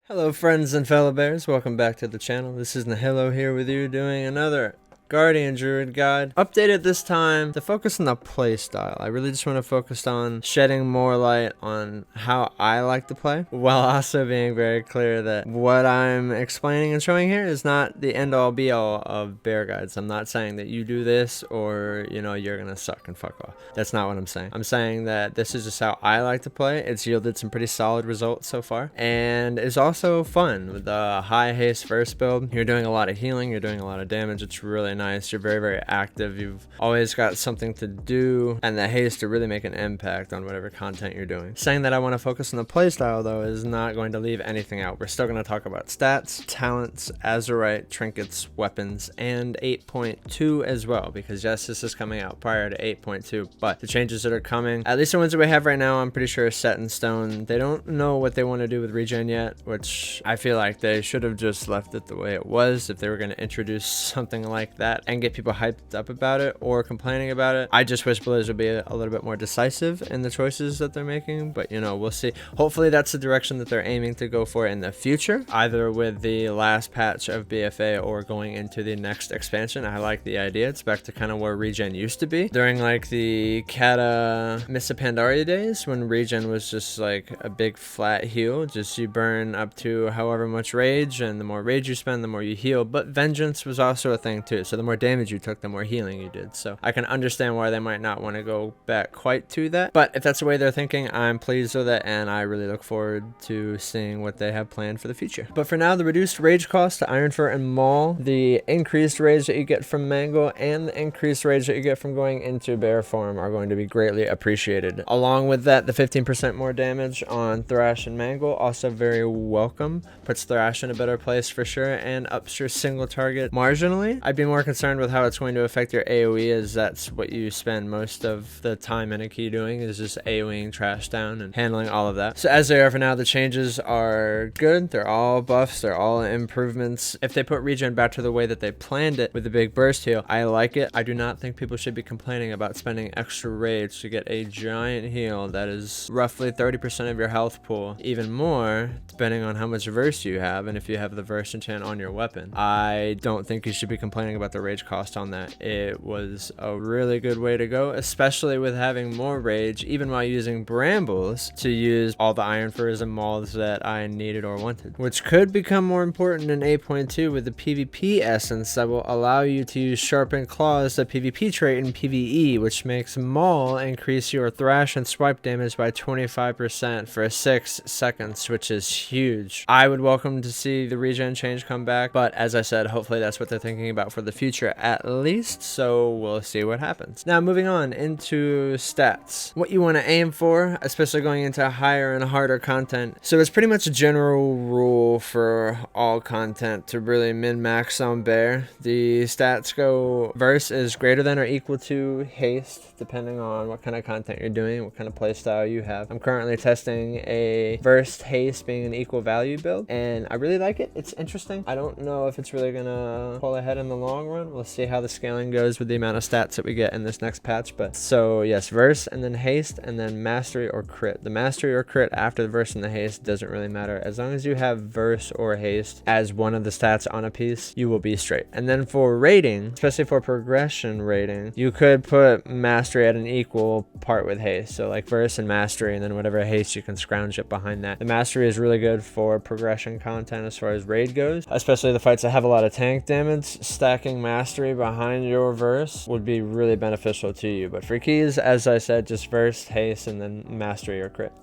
Hello friends and fellow bears, welcome back to the channel. This is Nihilo here with you doing another Guardian Druid guide. Updated this time to focus on the playstyle. I really just want to focus on shedding more light on how I like to play, while also being very clear that what I'm explaining and showing here is not the end-all be-all of bear guides. I'm not saying that you do this or, you know, you're gonna suck and fuck off. That's not what I'm saying. I'm saying that this is just how I like to play. It's yielded some pretty solid results so far, and it's also fun. With the high haste first build, you're doing a lot of healing, you're doing a lot of damage. It's really nice. You're very active. You've always got something to do, and the haste to really make an impact on whatever content you're doing. Saying that I want to focus on the playstyle though is not going to leave anything out. We're still going to talk about stats, talents, Azerite, trinkets, weapons, and 8.2 as well, because yes, this is coming out prior to 8.2, but the changes that are coming, at least the ones that we have right now, I'm pretty sure are set in stone. They don't know what they want to do with regen yet, which I feel like they should have just left it the way it was if they were going to introduce something like that and get people hyped up about it or complaining about it. I just wish Blizz would be a little bit more decisive in the choices that they're making, but you know, we'll see. Hopefully that's the direction that they're aiming to go for in the future, either with the last patch of BFA or going into the next expansion. I like the idea. It's back to kind of where regen used to be during like the Kata Missa Pandaria days, when regen was just like a big flat heal. Just you burn up to however much rage, and the more rage you spend, the more you heal. But vengeance was also a thing too, so the more damage you took, the more healing you did. So I can understand why they might not want to go back quite to that, but if that's the way they're thinking, I'm pleased with it, and I really look forward to seeing what they have planned for the future. But for now, the reduced rage cost to Ironfur and Maul, the increased rage that you get from Mangle, and the increased rage that you get from going into bear form are going to be greatly appreciated. Along with that, the 15% more damage on Thrash and Mangle, also very welcome. Puts Thrash in a better place for sure, and ups your single target marginally. I'd be more concerned with how it's going to affect your AoE, as that's what you spend most of the time in a key doing, is just AoEing trash down and handling all of that. So as they are for now, the changes are good. They're all buffs, they're all improvements. If they put regen back to the way that they planned it with the big burst heal, I like it. I do not think people should be complaining about spending extra rage to get a giant heal that is roughly 30% of your health pool, even more depending on how much verse you have, and if you have the verse enchant on your weapon. I don't think you should be complaining about the rage cost on that. It was a really good way to go, especially with having more rage, even while using brambles, to use all the Ironfurs and Mauls that I needed or wanted, which could become more important in 8.2 with the PvP essence that will allow you to use Sharpened Claws, the PvP trait in PvE, which makes Maul increase your thrash and swipe damage by 25% for 6 seconds, which is huge. I would welcome to see the regen change come back, but as I said, hopefully that's what they're thinking about for the future at least, so we'll see what happens. Now moving on into stats, what you want to aim for, especially going into higher and harder content. So it's pretty much a general rule for all content to really min-max on bear. The stats go verse is greater than or equal to haste, depending on what kind of content you're doing, what kind of playstyle you have. I'm currently testing a verse haste being an equal value build, and I really like it. It's interesting. I don't know if it's really gonna pull ahead in the long run. We'll see how the scaling goes with the amount of stats that we get in this next patch. But so yes, verse and then haste and then mastery or crit. The mastery or crit after the verse and the haste doesn't really matter. As long as you have verse or haste as one of the stats on a piece, you will be straight. And then for rating, especially for progression rating, you could put mastery at an equal part with haste. So like verse and mastery, and then whatever haste you can scrounge it behind that. The mastery is really good for progression content as far as raid goes, especially the fights that have a lot of tank damage. Stacking mastery behind your verse would be really beneficial to you. But for keys, as I said, just verse, haste, and then mastery or crit.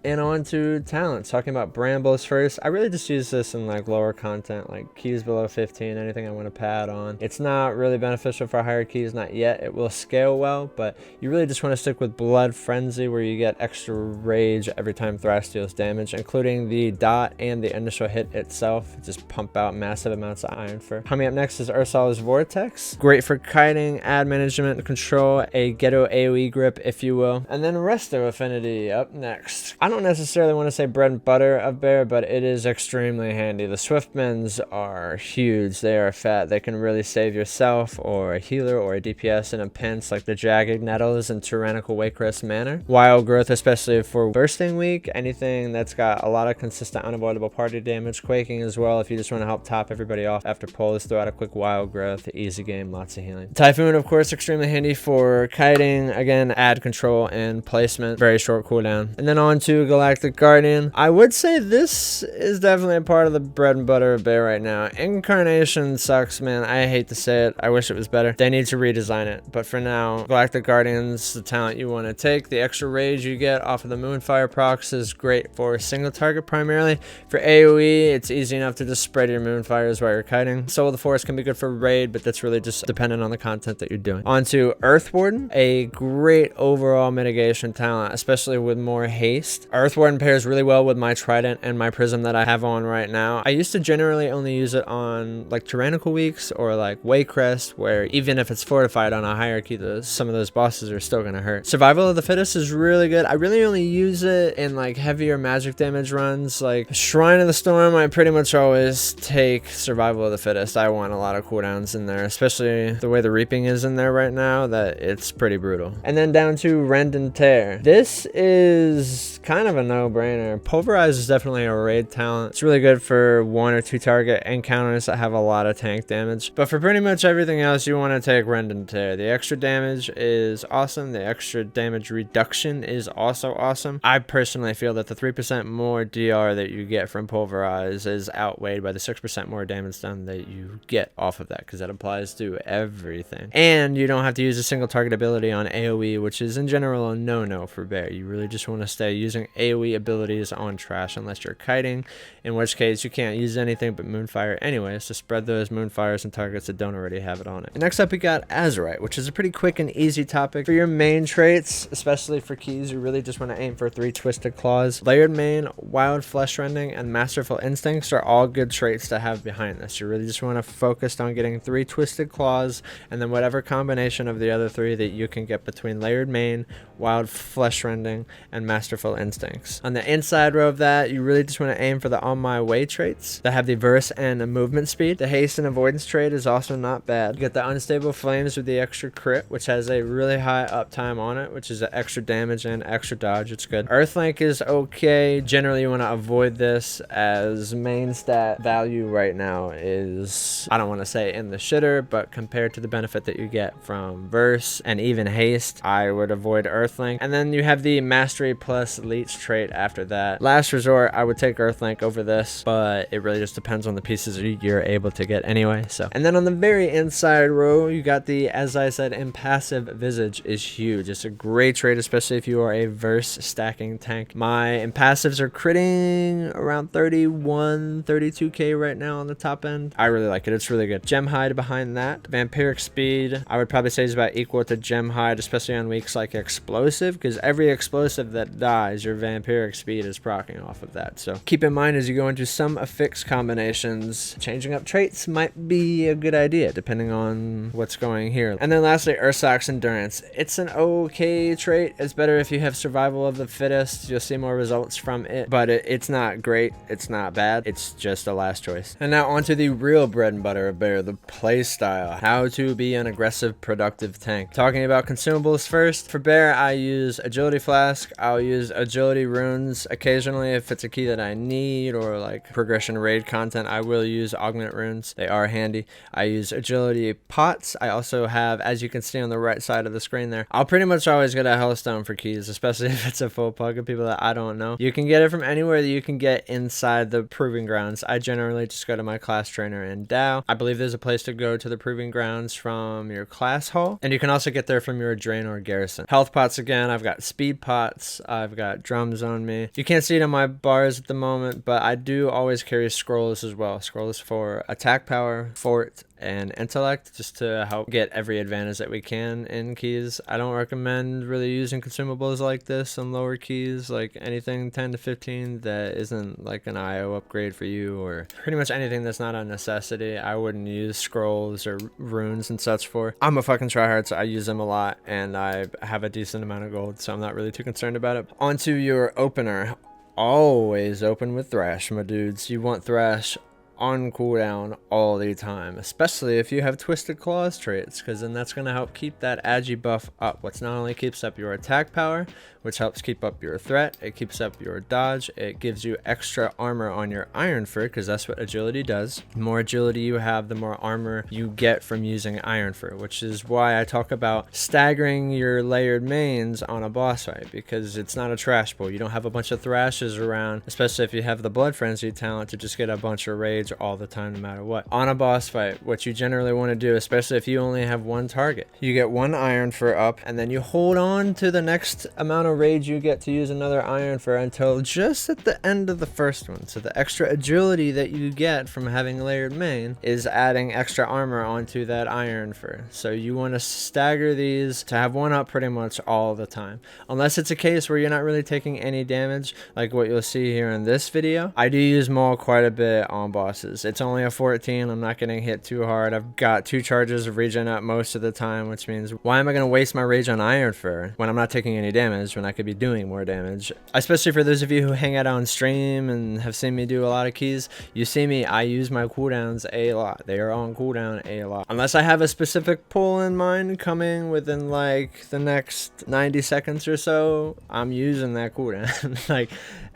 And on to talents, talking about brambles first. I really just use this in like lower content, like keys below 15, anything I want to pad on. It's not really beneficial for higher keys, not yet. It will scale well, but you really just want to stick with Blood Frenzy, where you get extra rage every time Thrash deals damage, including the dot and the initial hit itself. Just pump out massive amounts of Ironfur. Coming up next is Ursal's Vortex. Great for kiting, ad management, control, a ghetto AoE grip, if you will. And then Resto Affinity up next. I don't necessarily want to say bread and butter of bear, but it is extremely handy. The Swiftmans are huge. They are fat. They can really save yourself or a healer or a DPS in a pinch, like the Jagged Nettles and Tyrannical Waycrest Manor. Wild Growth, especially for bursting week. Anything that's got a lot of consistent unavoidable party damage. Quaking as well if you just want to help top everybody off after pulls. Throw out a quick Wild Growth. Easy game, lots of healing. Typhoon, of course, extremely handy for kiting. Again, add control and placement. Very short cooldown. And then on to Galactic Guardian. I would say this is definitely a part of the bread and butter of bear right now. Incarnation sucks, man. I hate to say it. I wish it was better. They need to redesign it. But for now, Galactic Guardian's the talent you want to take. The extra rage you get off of the Moonfire procs is great for single target primarily. For AoE, it's easy enough to just spread your Moonfires while you're kiting. Soul of the Forest can be good for raid, but that's really just dependent on the content that you're doing. On to Earth Warden, a great overall mitigation talent, especially with more haste. Earth Warden pairs really well with my Trident and my Prism that I have on right now. I used to generally only use it on like Tyrannical weeks or like Waycrest, where even if it's fortified on a hierarchy, some of those bosses are still gonna hurt. Survival of the Fittest is really good. I really only use it in like heavier magic damage runs, like Shrine of the Storm. I pretty much always take Survival of the Fittest. I want a lot of cooldowns in there, especially the way the Reaping is in there right now, that it's pretty brutal. And then down to Rend and Tear. This is kind of a no-brainer. Pulverize is definitely a raid talent. It's really good for 1 or 2 target encounters that have a lot of tank damage. But for pretty much everything else, you want to take Rend and Tear. The extra damage is awesome. The extra damage reduction is also awesome. I personally feel that the 3% more DR that you get from Pulverize is outweighed by the 6% more damage done that you get off of that, because that applies to everything. And you don't have to use a single target ability on AoE, which is in general a no-no for bear. You really just want to stay using AoE abilities on trash unless you're kiting, in which case you can't use anything but Moonfire anyways, to spread those Moonfires and targets that don't already have it on it. And next up we got Azerite, which is a pretty quick and easy topic. For your main traits, especially for keys, you really just want to aim for 3 Twisted Claws. Layered Mane, Wild Flesh Rending, and Masterful Instincts are all good traits to have behind this. You really just want to focus on getting 3 Twisted Claws, and then whatever combination of the other 3 that you can get between Layered Mane, Wild Flesh Rending, and Masterful Instincts. On the inside row of that, you really just want to aim for the On My Way traits that have the Verse and movement speed. The Haste and Avoidance trait is also not bad. You get the Unstable Flames with the extra crit, which has a really high uptime on it, which is an extra damage and extra dodge. It's good. Earthlink is okay. Generally, you want to avoid this, as main stat value right now is, I don't want to say in the shitter, but compared to the benefit that you get from Verse and even Haste, I would avoid Earthlink. And then you have the Mastery plus Leech trait after that. Last resort, I would take Earthlink over this, but it really just depends on the pieces you're able to get anyway. So, and then on the very inside row, you got the, as I said, Impassive Visage is huge. It's a great trait, especially if you are a Verse stacking tank. My Impassives are critting around 31, 32k right now on the top end. I really like it. It's really good. Gem Hide behind that. Vampiric Speed, I would probably say is about equal to Gem Hide, especially on weeks like Explosive, because every explosive that dies, your Vampiric Speed is proccing off of that. So keep in mind as you go into some affix combinations, changing up traits might be a good idea depending on what's going here. And then lastly, Ursox Endurance. It's an okay trait. It's better if you have Survival of the Fittest. You'll see more results from it, but it's not great. It's not bad. It's just a last choice. And now onto the real bread and butter of bear, the play style. How to be an aggressive, productive tank. Talking about consumables first. For bear, I use Agility Flask. I'll use Agility Runes occasionally if it's a key that I need, or like progression raid content, I will use Augment Runes. They are handy. I use Agility Pots. I also have, as you can see on the right side of the screen there, I'll pretty much always get a Hellstone for keys, especially if it's a full plug of people that I don't know. You can get it from anywhere that you can get inside the Proving Grounds. I generally just go to my class trainer in Dow. I believe there's a place to go to the Proving Grounds from your class hall, and you can also get there from your Drain or Garrison. Health Pots again, I've got Speed Pots, I've got Drums on me. You can't see it on my bars at the moment, but I do always carry Scrolls as well. Scrolls for attack power, fort, and intellect, just to help get every advantage that we can in keys. I don't recommend really using consumables like this on lower keys, like anything 10 to 15 that isn't like an IO upgrade for you, or pretty much anything that's not a necessity. I wouldn't use scrolls or runes and such for. I'm a fucking tryhard, so I use them a lot, and I have a decent amount of gold, so I'm not really too concerned about it. Onto your opener, always open with Thrash, my dudes. You want Thrash on cooldown all the time, especially if you have Twisted Claws traits, because then that's going to help keep that agi buff up, which not only keeps up your attack power, which helps keep up your threat, it keeps up your dodge, it gives you extra armor on your Iron Fur, because that's what agility does. The more agility you have, the more armor you get from using Iron Fur, which is why I talk about staggering your layered mains on a boss fight, because it's not a trash pool. You don't have a bunch of Thrashes around, especially if you have the Blood Frenzy talent to just get a bunch of raids all the time, no matter what. On a boss fight, what you generally want to do, especially if you only have one target, you get one Iron Fur up, and then you hold on to the next amount of rage you get to use another Iron Fur until just at the end of the first one. So the extra agility that you get from having layered main is adding extra armor onto that Iron Fur. So you want to stagger these to have one up pretty much all the time, unless it's a case where you're not really taking any damage, like what you'll see here in this video. I do use Maul quite a bit on bosses. It's only a 14. I'm not getting hit too hard. I've got 2 charges of regen up most of the time, which means why am I going to waste my rage on Iron Fur when I'm not taking any damage, when I could be doing more damage? Especially for those of you who hang out on stream and have seen me do a lot of keys, you see me, I use my cooldowns a lot. They are on cooldown a lot. Unless I have a specific pull in mind coming within like the next 90 seconds or so, I'm using that cooldown. Like,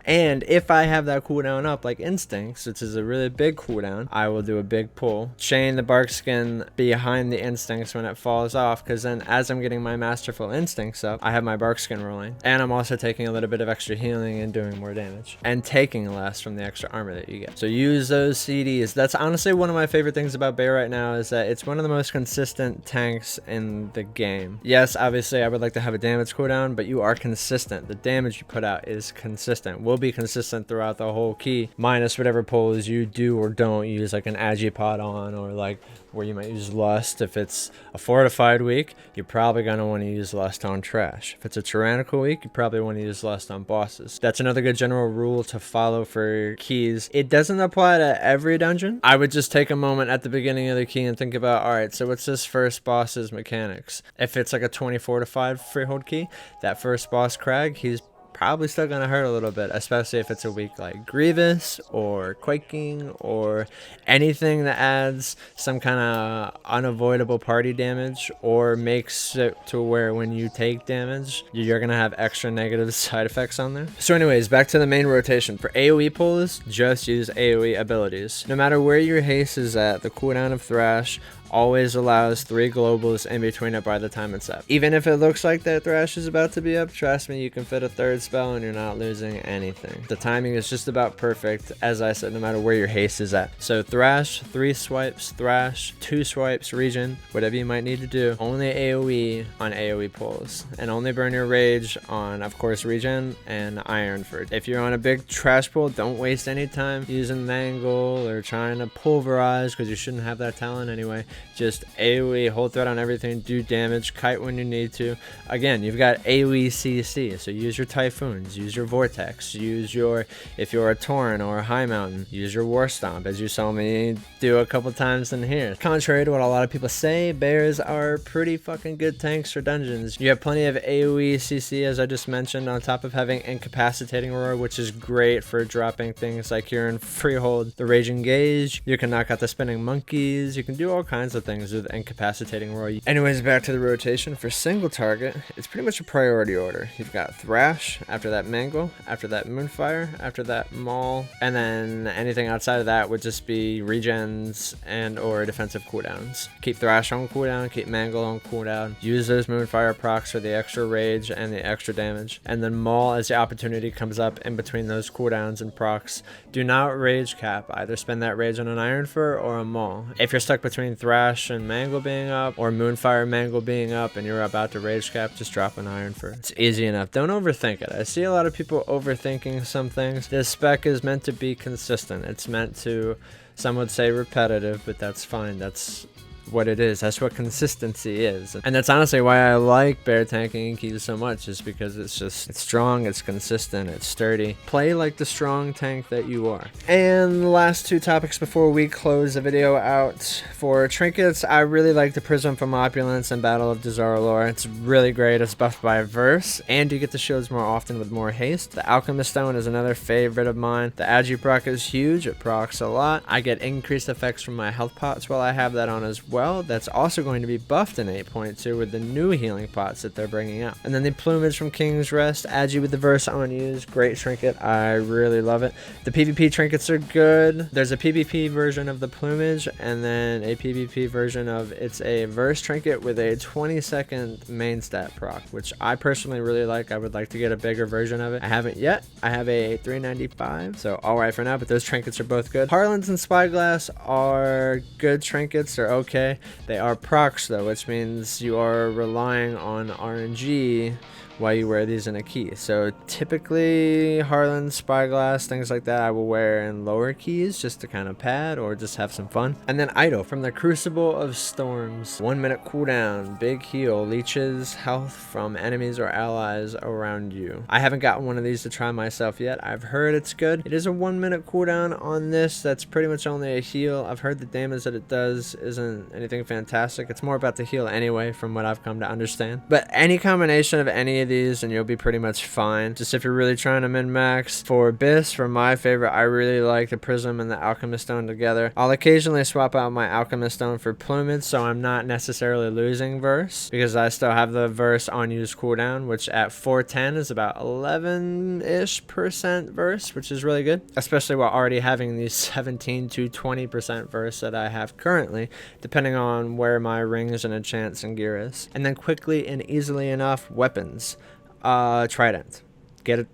and if I have that cooldown up, like Instincts, which is a really big cooldown, I will do a big pull. Chain the bark skin behind the Instincts when it falls off, because then as I'm getting my Masterful Instincts up, I have my bark skin rolling. And I'm also taking a little bit of extra healing and doing more damage. And taking less from the extra armor that you get. So use those CDs. That's honestly one of my favorite things about Bay right now, is that it's one of the most consistent tanks in the game. Yes, obviously I would like to have a damage cooldown, but you are consistent. The damage you put out is consistent. Will be consistent throughout the whole key, minus whatever pulls you do or don't use, like an Agipod on, or like where you might use Lust. If it's a fortified week, you're probably going to want to use Lust on trash. If it's a tyrannical week, you probably want to use Lust on bosses. That's another good general rule to follow for keys. It doesn't apply to every dungeon. I would just take a moment at the beginning of the key and think about, all right, so what's this first boss's mechanics? If it's like a 20 fortified freehold key, that first boss Crag, he's probably still gonna hurt a little bit, especially if it's a week like Grievous or Quaking or anything that adds some kind of unavoidable party damage or makes it to where when you take damage you're gonna have extra negative side effects on there. So anyways, back to the main rotation. For AoE pulls, just use AoE abilities. No matter where your haste is at, the cooldown of Thrash always allows 3 globals in between it by the time it's up. Even if it looks like that Thrash is about to be up, trust me, you can fit a 3rd spell and you're not losing anything. The timing is just about perfect, as I said, no matter where your haste is at. So Thrash, 3 swipes, Thrash, 2 swipes, regen, whatever you might need to do. Only AoE on AoE pulls. And only burn your rage on, of course, regen and Iron Fur. If you're on a big trash pull, don't waste any time using Mangle or trying to pulverize, because you shouldn't have that talent anyway. Just AoE, hold threat on everything, do damage, kite when you need to. Again, you've got AoE CC, so use your Typhoons, use your Vortex, use your, if you're a Torrent or a High Mountain, use your War Stomp, as you saw me do a couple times in here. Contrary to what a lot of people say, bears are pretty fucking good tanks for dungeons. You have plenty of AoE CC, as I just mentioned, on top of having Incapacitating Roar, which is great for dropping things like you're in Freehold, the Raging Gaze, you can knock out the Spinning Monkeys, you can do all kinds of things with Incapacitating Roar. Anyways, back to the rotation. For single target, it's pretty much a priority order. You've got Thrash, after that Mangle, after that Moonfire, after that Maul, and then anything outside of that would just be regens and or defensive cooldowns. Keep Thrash on cooldown, keep Mangle on cooldown, use those Moonfire procs for the extra rage and the extra damage, and then Maul as the opportunity comes up in between those cooldowns and procs. Do not rage cap, either spend that rage on an Iron Fur or a Maul. If you're stuck between Thrash and Mangle being up, or Moonfire Mangle being up, and you're about to rage cap, just drop an Iron Fur. It's easy enough. Don't overthink it. I see a lot of people overthinking some things. This spec is meant to be consistent. It's meant to, some would say repetitive, but that's fine. That's what it is. That's what consistency is. And that's honestly why I like bear tanking keys so much, is because it's strong, it's consistent, it's sturdy. Play like the strong tank that you are. And the last two topics before we close the video out. For trinkets, I really like the Prism from Opulence and Battle of Dazar'alor. It's really great. It's buffed by Verse, and you get the shields more often with more haste. The Alchemist Stone is another favorite of mine. The Agi proc is huge. It procs a lot. I get increased effects from my health pots while I have that on as well. That's also going to be buffed in 8.2 with the new healing pots that they're bringing out. And then the Plumage from King's Rest, Agi with the Verse on use, great trinket. I really love it. The PvP trinkets are good. There's a PvP version of the Plumage, and then a PvP version of it's a Verse trinket with a 20-second main stat proc, which I personally really like. I would like to get a bigger version of it. I haven't yet. I have a 395, so alright for now, but those trinkets are both good. Harlan's and Spyglass are good trinkets. They're okay. They are procs though, which means you are relying on RNG while you wear these in a key. So typically Harlan, Spyglass, things like that I will wear in lower keys just to kind of pad or just have some fun. And then Idol from the Crucible of Storms, 1 minute cooldown, big heal, leeches health from enemies or allies around you. I haven't gotten one of these to try myself yet. I've heard it's good. It is a 1 minute cooldown on this. That's pretty much only a heal. I've heard the damage that it does isn't anything fantastic. It's more about the heal anyway, from what I've come to understand. But any combination of any of these and you'll be pretty much fine. Just if you're really trying to min-max. For Abyss, for my favorite, I really like the Prism and the Alchemist Stone together. I'll occasionally swap out my Alchemist Stone for Plumage, so I'm not necessarily losing Verse, because I still have the Verse on use cooldown, which at 410 is about 11-ish% Verse, which is really good, especially while already having the 17 to 20% Verse that I have currently, depending on where my rings and enchants and gear is. And then quickly and easily enough, weapons. Trident. Get a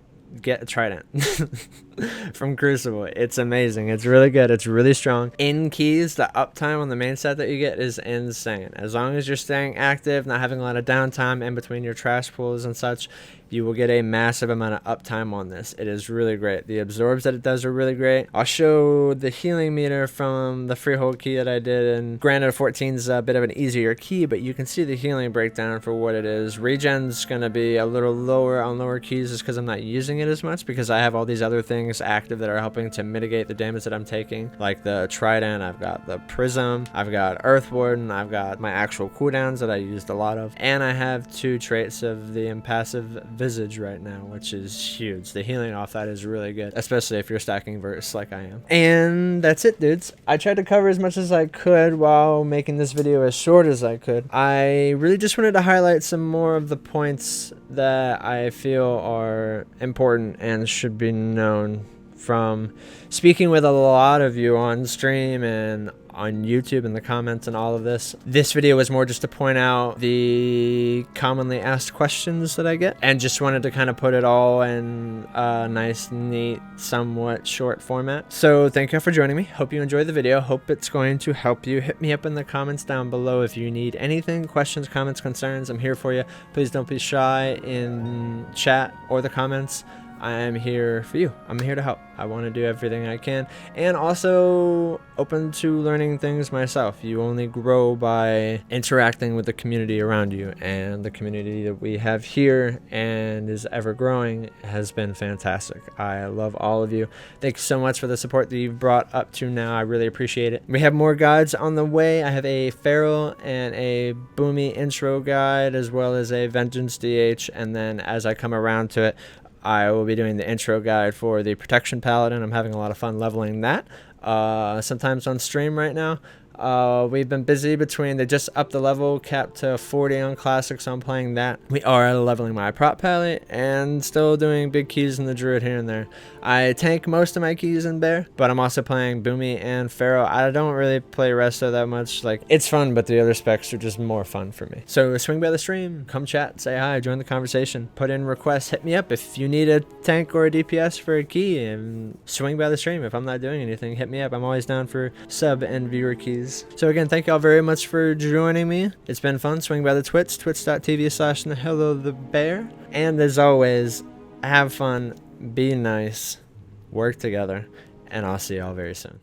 Trident from Crucible. It's amazing. It's really good. It's really strong. In keys, the uptime on the main set that you get is insane. As long as you're staying active, not having a lot of downtime in between your trash pulls and such, you will get a massive amount of uptime on this. It is really great. The absorbs that it does are really great. I'll show the healing meter from the freehold key that I did, and granted 14 is a bit of an easier key, but you can see the healing breakdown for what it is. Regen's going to be a little lower on lower keys just because I'm not using it as much, because I have all these other things active that are helping to mitigate the damage that I'm taking, like the Trident, I've got the Prism, I've got Earth Warden, I've got my actual cooldowns that I used a lot of, and I have 2 traits of the impassive Visage right now, which is huge. The healing off that is really good, especially if you're stacking Verse like I am. And that's it, dudes. I tried to cover as much as I could while making this video as short as I could. I really just wanted to highlight some more of the points that I feel are important and should be known from speaking with a lot of you on stream and on YouTube in the comments and all of this. This video was more just to point out the commonly asked questions that I get, and just wanted to kind of put it all in a nice, neat, somewhat short format. So thank you for joining me. Hope you enjoyed the video. Hope it's going to help you. Hit me up in the comments down below if you need anything, questions, comments, concerns. I'm here for you. Please don't be shy in chat or the comments. I am here for you. I'm here to help. I want to do everything I can, and also open to learning things myself. You only grow by interacting with the community around you, and the community that we have here and is ever growing has been fantastic. I love all of you. Thanks so much for the support that you've brought up to now. I really appreciate it. We have more guides on the way. I have a Feral and a Boomy intro guide, as well as a Vengeance DH, and then as I come around to it, I will be doing the intro guide for the Protection Paladin. I'm having a lot of fun leveling that. Sometimes on stream right now. We've been busy between, they just upped the level cap to 40 on Classic, so I'm playing that. We are leveling my prop palette and still doing big keys in the Druid here and there. I tank most of my keys in Bear, but I'm also playing Boomy and Pharaoh. I don't really play Resto that much. Like, it's fun, but the other specs are just more fun for me. So swing by the stream, come chat, say hi, join the conversation, put in requests, hit me up if you need a tank or a DPS for a key, and swing by the stream. If I'm not doing anything, hit me up. I'm always down for sub and viewer keys. So again, thank y'all very much for joining me. It's been fun. Swing by the twitch.tv/NaHelloTheBear. And as always, have fun, be nice, work together, and I'll see y'all very soon.